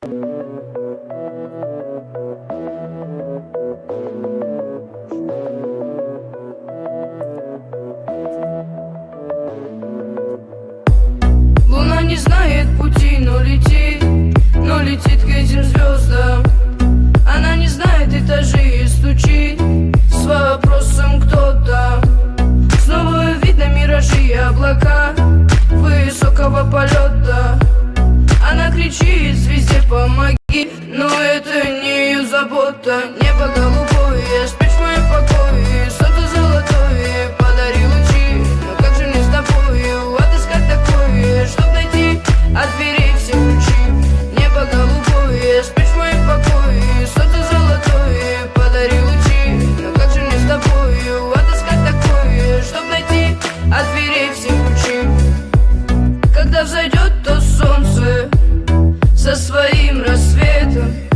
Луна не знает пути, но летит к этим звездам. Она не знает этажей и стучит с вопросом кто-то. Снова видно миражи и облака высокого полета. Она кричит звезде помоги, но это не ее забота. Небо голубое, спишь в моем покое, солнце золотое, подари лучи. Но как же мне с тобою отыскать такое, чтоб найти от дверей все ключи? Небо голубое, спишь в моем покое, солнце золотое, подари лучи. Но как же мне с тобою отыскать такое, чтоб найти от дверей все ключи? Когда взойдет то солнце со своим рассветом,